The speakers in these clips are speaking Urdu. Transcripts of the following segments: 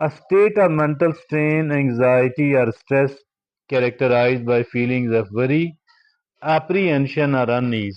A state of mental strain, anxiety or stress characterized by feelings of worry, apprehension or unease।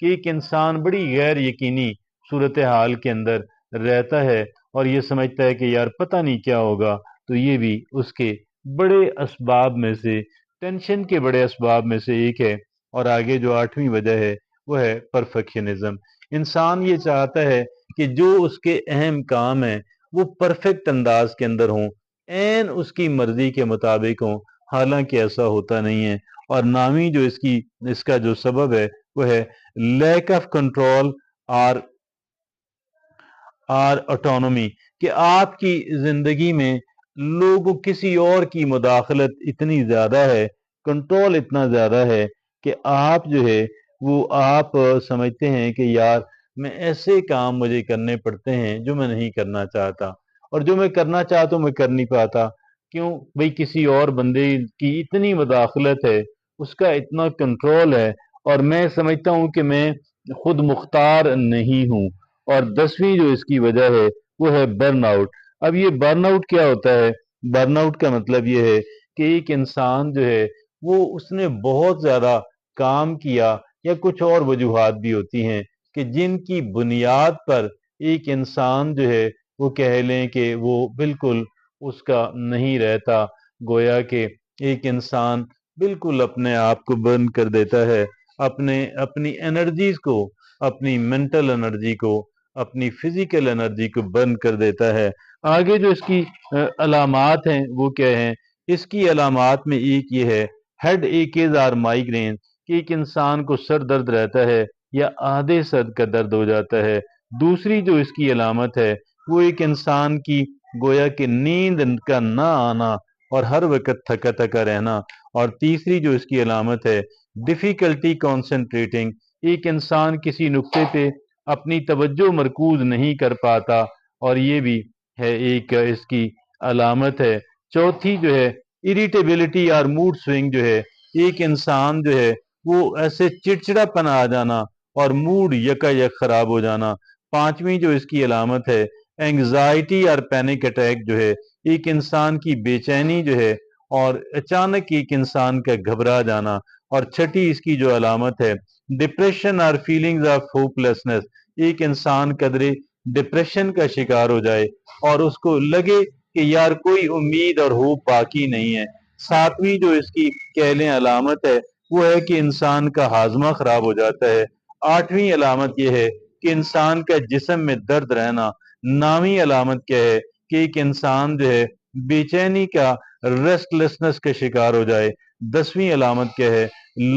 کہ ایک انسان بڑی غیر یقینی صورتحال کے اندر رہتا ہے اور یہ سمجھتا ہے کہ یار پتہ نہیں کیا ہوگا، تو یہ بھی اس کے بڑے اسباب میں سے، ٹینشن کے بڑے اسباب میں سے ایک ہے۔ اور آگے جو 8ویں وجہ ہے وہ ہے پرفیکشنزم۔ انسان یہ چاہتا ہے کہ جو اس کے اہم کام ہیں وہ پرفیکٹ انداز کے اندر ہوں، عین اس کی مرضی کے مطابق ہوں، حالانکہ ایسا ہوتا نہیں ہے۔ اور نامی جو اس کا جو سبب ہے وہ ہے لیک آف کنٹرول اور آٹونومی، کہ آپ کی زندگی میں لوگوں کسی اور کی مداخلت اتنی زیادہ ہے، کنٹرول اتنا زیادہ ہے کہ آپ جو ہے وہ آپ سمجھتے ہیں کہ یار میں ایسے کام مجھے کرنے پڑتے ہیں جو میں نہیں کرنا چاہتا، اور جو میں کرنا چاہتا ہوں میں کر نہیں پاتا۔ کیوں بھئی؟ کسی اور بندے کی اتنی مداخلت ہے، اس کا اتنا کنٹرول ہے، اور میں سمجھتا ہوں کہ میں خود مختار نہیں ہوں۔ اور 10ویں جو اس کی وجہ ہے وہ ہے برن آؤٹ۔ اب یہ برن آؤٹ کیا ہوتا ہے؟ برن آؤٹ کا مطلب یہ ہے کہ ایک انسان جو ہے وہ اس نے بہت زیادہ کام کیا، یا کچھ اور وجوہات بھی ہوتی ہیں کہ جن کی بنیاد پر ایک انسان جو ہے وہ کہہ لیں کہ وہ بالکل اس کا نہیں رہتا، گویا کہ ایک انسان بالکل اپنے آپ کو برن کر دیتا ہے، اپنی انرجیز کو، اپنی مینٹل انرجی کو، اپنی فزیکل انرجی کو برن کر دیتا ہے۔ آگے جو اس کی علامات ہیں وہ کیا ہیں؟ اس کی علامات میں ایک یہ ہے ہیڈ ایکز اور مائیگرین، کہ ایک انسان کو سر درد رہتا ہے یا آدھے سر کا درد ہو جاتا ہے۔ دوسری جو اس کی علامت ہے وہ ایک انسان کی گویا کہ نیند کا نہ آنا اور ہر وقت تھکا تھکا رہنا۔ اور تیسری جو اس کی علامت ہے ڈیفیکلٹی کانسنٹریٹنگ، ایک انسان کسی نقطے پہ اپنی توجہ مرکوز نہیں کر پاتا، اور یہ بھی ہے ایک اس کی علامت ہے۔ چوتھی جو ہے اریٹیبلٹی اور موڈ سوئنگ، جو ہے ایک انسان جو ہے وہ ایسے چڑچڑا پن آ جانا اور موڈ یکا یک خراب ہو جانا۔ پانچویں جو اس کی علامت ہے اینگزائٹی اور پینک اٹیک، جو ہے ایک انسان کی بے چینی جو ہے اور اچانک ایک انسان کا گھبرا جانا۔ اور چھٹی اس کی جو علامت ہے ڈپریشن اور فیلنگز آف ہوپ لیسنس، ایک انسان قدرے ڈپریشن کا شکار ہو جائے اور اس کو لگے کہ یار کوئی امید اور ہوپ باقی نہیں ہے۔ ساتویں جو اس کی کہہ لیں علامت ہے وہ ہے کہ انسان کا ہاضمہ خراب ہو جاتا ہے۔ آٹھویں علامت یہ ہے کہ انسان کا جسم میں درد رہنا۔ نویں علامت کیا ہے کہ ایک انسان جو ہے بے چینی کا، ریسٹ لیسنس کا شکار ہو جائے۔ 10ویں علامت کیا ہے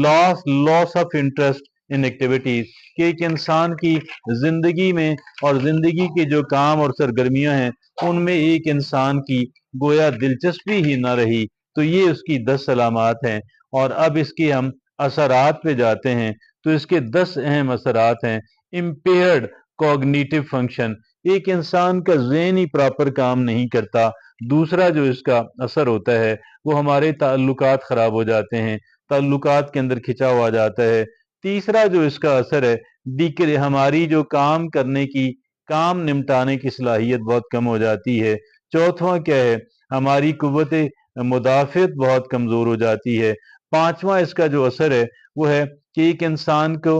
لاس آف انٹرسٹ ان ایکٹیویٹیز، کہ ایک انسان کی زندگی میں اور زندگی کے جو کام اور سرگرمیاں ہیں ان میں ایک انسان کی گویا دلچسپی ہی نہ رہی۔ تو یہ اس کی 10 علامات ہیں، اور اب اس کے ہم اثرات پہ جاتے ہیں۔ تو اس کے 10 اہم اثرات ہیں۔ امپیئرڈ کوگنیٹو فنکشن، ایک انسان کا ذہن ہی پراپر کام نہیں کرتا۔ دوسرا جو اس کا اثر ہوتا ہے وہ ہمارے تعلقات خراب ہو جاتے ہیں، تعلقات کے اندر کھنچاؤ آ جاتا ہے۔ تیسرا جو اس کا اثر ہے ہماری جو کام کرنے کی، کام نمٹانے کی صلاحیت بہت کم ہو جاتی ہے۔ چوتھواں کیا ہے ہماری قوت مدافعت بہت کمزور ہو جاتی ہے۔ پانچواں اس کا جو اثر ہے وہ ہے کہ ایک انسان کو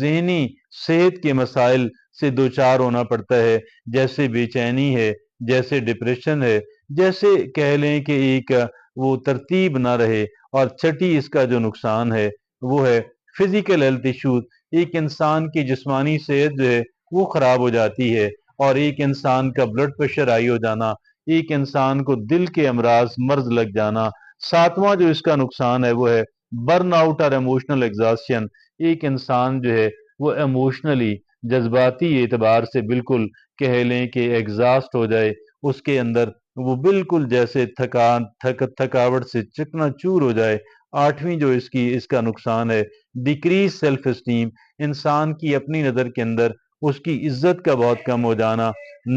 ذہنی صحت کے مسائل سے دوچار ہونا پڑتا ہے، جیسے بے چینی ہے، جیسے ڈپریشن ہے، جیسے کہہ لیں کہ ایک وہ ترتیب نہ رہے۔ اور چھٹی اس کا جو نقصان ہے وہ ہے فزیکل ہیلتھ ایشوز، ایک انسان کی جسمانی صحت جو ہے وہ خراب ہو جاتی ہے، اور ایک انسان کا بلڈ پریشر ہائی ہو جانا، ایک انسان کو دل کے امراض مرض لگ جانا۔ ساتواں جو اس کا نقصان ہے وہ ہے برن آؤٹ اور ایموشنل ایگزاسشن، ایک انسان جو ہے وہ ایموشنلی، جذباتی اعتبار سے بالکل کہہ لیں کہ ایگزاسٹ ہو جائے، اس کے اندر وہ بالکل جیسے تھکاوٹ سے چکنا چور ہو جائے۔ آٹھویں جو اس کا نقصان ہے ڈیکریز سیلف اسٹیم، انسان کی اپنی نظر کے اندر اس کی عزت کا بہت کم ہو جانا۔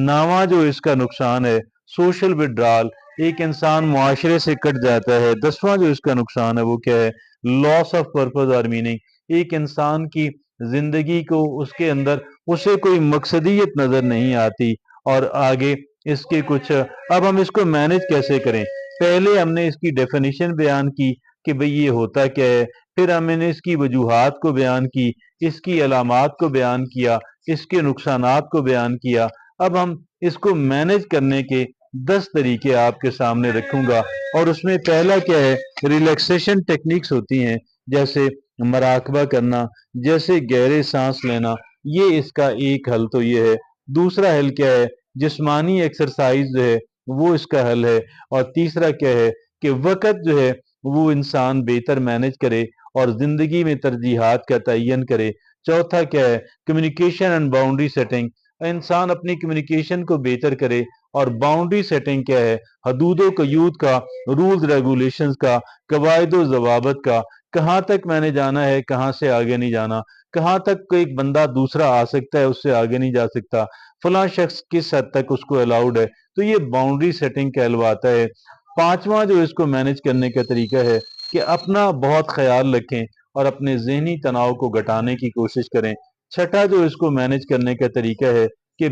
نواں جو اس کا نقصان ہے سوشل وڈرال، ایک انسان معاشرے سے کٹ جاتا ہے۔ 10واں جو اس کا نقصان ہے وہ کیا ہے لاس آف پرپز اور میننگ، ایک انسان کی زندگی کو اس کے اندر اسے کوئی مقصدیت نظر نہیں آتی۔ اور آگے اس کے کچھ، اب ہم اس کو مینج کیسے کریں؟ پہلے ہم نے اس کی ڈیفینیشن بیان کی کہ بھئی یہ ہوتا کیا ہے، پھر ہم نے اس کی وجوہات کو بیان کی اس کی علامات کو بیان کیا، اس کے نقصانات کو بیان کیا۔ اب ہم اس کو مینج کرنے کے 10 طریقے آپ کے سامنے رکھوں گا، اور اس میں پہلا کیا ہے، ریلیکسیشن ٹیکنیکس ہوتی ہیں، جیسے مراقبہ کرنا، جیسے گہرے سانس لینا، یہ اس کا ایک حل تو یہ ہے۔ دوسرا حل کیا ہے، جسمانی ایکسرسائز جو ہے وہ اس کا حل ہے۔ اور تیسرا کیا ہے کہ وقت جو ہے وہ انسان بہتر مینج کرے اور زندگی میں ترجیحات کا تعین کرے۔ چوتھا کیا ہے، کمیونیکیشن اینڈ باؤنڈری سیٹنگ، انسان اپنی کمیونیکیشن کو بہتر کرے۔ اور باؤنڈری سیٹنگ کیا ہے، حدود و قیود کا، رولز ریگولیشنز کا، قواعد و ضوابط کا، کہاں تک میں نے جانا ہے، کہاں سے آگے نہیں جانا، کہاں تک کوئی بندہ دوسرا آ سکتا ہے، اس سے آگے نہیں جا سکتا، فلاں شخص کس حد تک اس کو الاؤڈ ہے، تو یہ باؤنڈری سیٹنگ کہلواتا ہے۔ پانچواں جو اس کو مینج کرنے کا طریقہ ہے کہ اپنا بہت خیال رکھیں اور اپنے ذہنی تناؤ کو گھٹانے کی کوشش کریں۔ چھٹا جو اس کو مینج کرنے کا طریقہ ہے کہ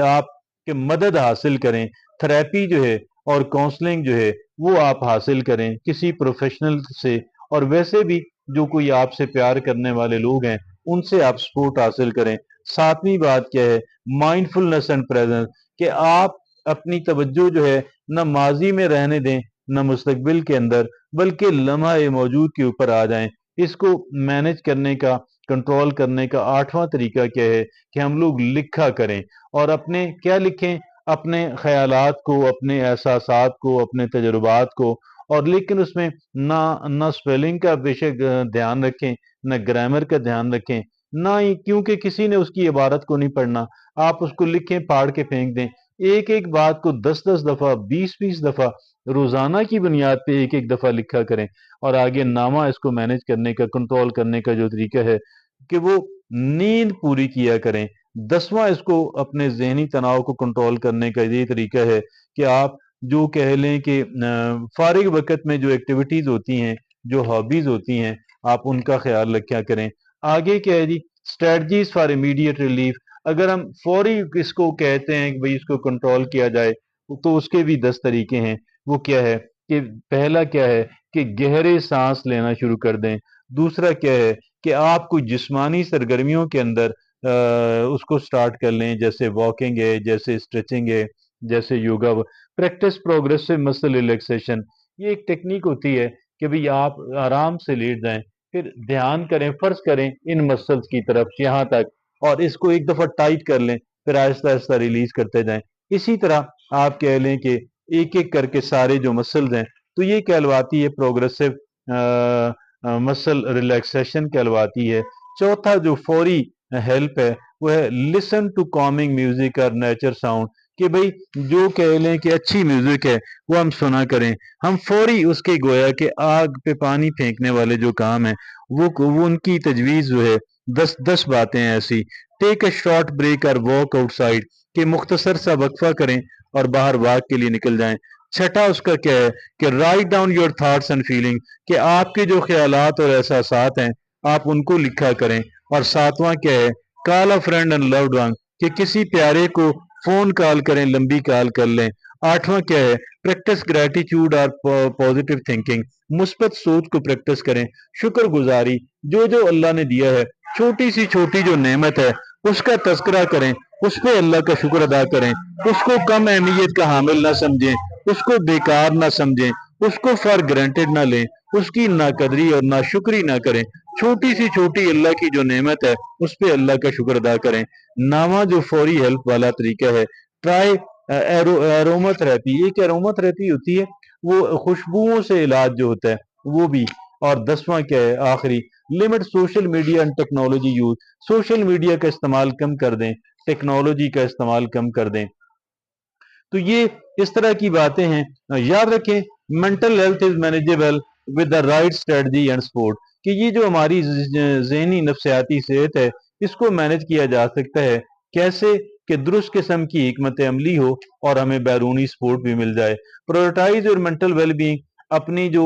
آپ کہ مدد حاصل کریں، تھراپی جو ہے اور کونسلنگ جو ہے وہ آپ حاصل کریں کسی پروفیشنل سے، اور ویسے بھی جو کوئی آپ سے پیار کرنے والے لوگ ہیں ان سے آپ سپورٹ حاصل کریں۔ ساتویں بات کیا ہے، مائنڈفلنس اینڈ پریزنس، کہ آپ اپنی توجہ جو ہے نہ ماضی میں رہنے دیں نہ مستقبل کے اندر، بلکہ لمحہ موجود کے اوپر آ جائیں۔ اس کو مینج کرنے کا، کنٹرول کرنے کا آٹھواں طریقہ کیا ہے کہ ہم لوگ لکھا کریں، اور اپنے کیا لکھیں، اپنے خیالات کو، اپنے احساسات کو، اپنے تجربات کو، اور لیکن اس میں نہ سپیلنگ کا بے شک دھیان رکھیں، نہ گرامر کا دھیان رکھیں، نہ ہی کیونکہ کسی نے اس کی عبارت کو نہیں پڑھنا، آپ اس کو لکھیں، پاڑ کے پھینک دیں۔ ایک ایک بات کو 10 دفعہ، 20 دفعہ روزانہ کی بنیاد پہ ایک ایک دفعہ لکھا کریں۔ اور آگے نامہ اس کو مینج کرنے کا، کنٹرول کرنے کا جو طریقہ ہے کہ وہ نیند پوری کیا کریں۔ 10واں اس کو اپنے ذہنی تناؤ کو کنٹرول کرنے کا یہ طریقہ ہے کہ آپ جو کہہ لیں کہ فارغ وقت میں جو ایکٹیویٹیز ہوتی ہیں، جو ہابیز ہوتی ہیں، آپ ان کا خیال رکھا کریں۔ آگے کیا ہے جی، اسٹریٹجیز فار امیڈیٹ ریلیف، اگر ہم فوری اس کو کہتے ہیں کہ بھئی اس کو کنٹرول کیا جائے تو اس کے بھی 10 طریقے ہیں۔ وہ کیا ہے کہ پہلا کیا ہے کہ گہرے سانس لینا شروع کر دیں۔ دوسرا کیا ہے کہ آپ کو جسمانی سرگرمیوں کے اندر اس کو سٹارٹ کر لیں، جیسے واکنگ ہے، جیسے اسٹریچنگ ہے، جیسے یوگا۔ پریکٹس پروگریسو مسل ریلیکسیشن، یہ ایک ٹیکنیک ہوتی ہے کہ بھئی آپ آرام سے لیٹ جائیں، پھر دھیان کریں، فرض کریں ان مسلز کی طرف یہاں تک، اور اس کو ایک دفعہ ٹائٹ کر لیں، پھر آہستہ آہستہ ریلیز کرتے جائیں۔ اسی طرح آپ کہہ لیں کہ ایک ایک کر کے سارے جو مسلز ہیں، تو یہ کہلواتی ہے پروگریسو مسل ریلیکسیشن کہلواتی ہے۔ چوتھا جو فوری ہیلپ ہے وہ ہے لسن ٹو کامنگ میوزک اور نیچر ساؤنڈ، کہ بھئی جو کہہ لیں کہ اچھی میوزک ہے وہ ہم سنا کریں، ہم فوری اس کے گویا کہ آگ پہ پانی پھینکنے والے جو کام ہیں وہ ان کی تجویز جو ہے 10 باتیں ہیں ایسی۔ ٹیک اے شارٹ بریک اور واک آؤٹ سائڈ، کہ مختصر سا وقفہ کریں اور باہر واک کے لیے نکل جائیں۔ چھٹا اس کا کیا ہے کہ write down your thoughts and feeling, کہ آپ کے جو خیالات اور احساسات ہیں آپ ان کو لکھا کریں۔ اور ساتواں کیا ہے، call a friend and load one, کہ کسی پیارے کو فون کال کریں، لمبی کال کر لیں۔ آٹھواں کیا ہے، پریکٹس گریٹیٹیوڈ اور پازیٹیو تھنکنگ، مثبت سوچ کو پریکٹس کریں۔ شکر گزاری، جو اللہ نے دیا ہے، چھوٹی سی چھوٹی جو نعمت ہے اس کا تذکرہ کریں، اس پہ اللہ کا شکر ادا کریں، اس کو کم اہمیت کا حامل نہ سمجھیں، اس کو بیکار نہ سمجھیں، اس کو فار گرانٹیڈ نہ لیں، اس کی ناقدری اور ناشکری نہ کریں۔ چھوٹی سی چھوٹی اللہ کی جو نعمت ہے اس پہ اللہ کا شکر ادا کریں۔ نامہ جو فوری ہیلپ والا طریقہ ہے، ٹرائی ایروما تھراپی، ایک ایروما تھراپی ہوتی ہے، وہ خوشبوؤں سے علاج جو ہوتا ہے وہ بھی۔ اور 10واں کیا ہے آخری، limit social media and technology use, social media کا استعمال کم کر دیں، ٹیکنالوجی کا استعمال کم کر دیں۔ تو یہ اس طرح کی باتیں ہیں۔ یاد رکھیں، mental health is manageable with the right strategy and support, کہ یہ جو ہماری ذہنی نفسیاتی صحت ہے اس کو مینج کیا جا سکتا ہے کیسے، کہ درست قسم کی حکمت عملی ہو اور ہمیں بیرونی سپورٹ بھی مل جائے۔ پرائورٹائز اور مینٹل ویل بینگ، اپنی جو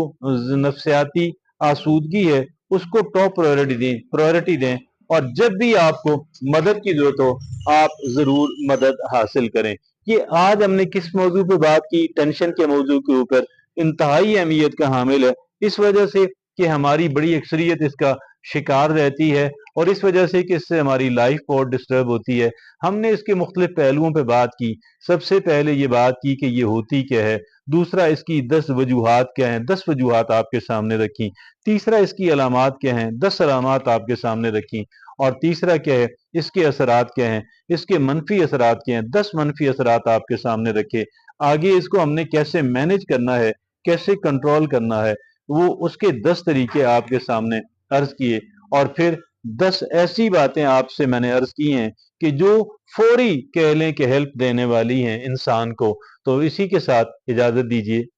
نفسیاتی آسودگی ہے اس کو ٹاپ پرائورٹی دیں، اور جب بھی آپ کو مدد کی ضرورت ہو آپ ضرور مدد حاصل کریں۔ یہ آج ہم نے کس موضوع پہ بات کی، ٹینشن کے موضوع کے اوپر، انتہائی اہمیت کا حامل ہے، اس وجہ سے کہ ہماری بڑی اکثریت اس کا شکار رہتی ہے، اور اس وجہ سے کہ اس سے ہماری لائف بہت ڈسٹرب ہوتی ہے۔ ہم نے اس کے مختلف پہلوؤں پہ بات کی۔ سب سے پہلے یہ بات کی کہ یہ ہوتی کیا ہے، دوسرا اس کی 10 وجوہات کیا ہیں، 10 وجوہات آپ کے سامنے رکھی، تیسرا اس کی علامات کیا ہیں، 10 علامات آپ کے سامنے رکھی، اور تیسرا کیا ہے، اس کے اثرات کیا ہیں، اس کے منفی اثرات کیا ہیں، 10 منفی اثرات آپ کے سامنے رکھے۔ آگے اس کو ہم نے کیسے مینج کرنا ہے، کیسے کنٹرول کرنا ہے، وہ اس کے 10 طریقے آپ کے سامنے عرض کیے، اور پھر 10 ایسی باتیں آپ سے میں نے عرض کی ہیں کہ جو فوری کہہ لیں کہ ہیلپ دینے والی ہیں انسان کو۔ تو اسی کے ساتھ اجازت دیجیے۔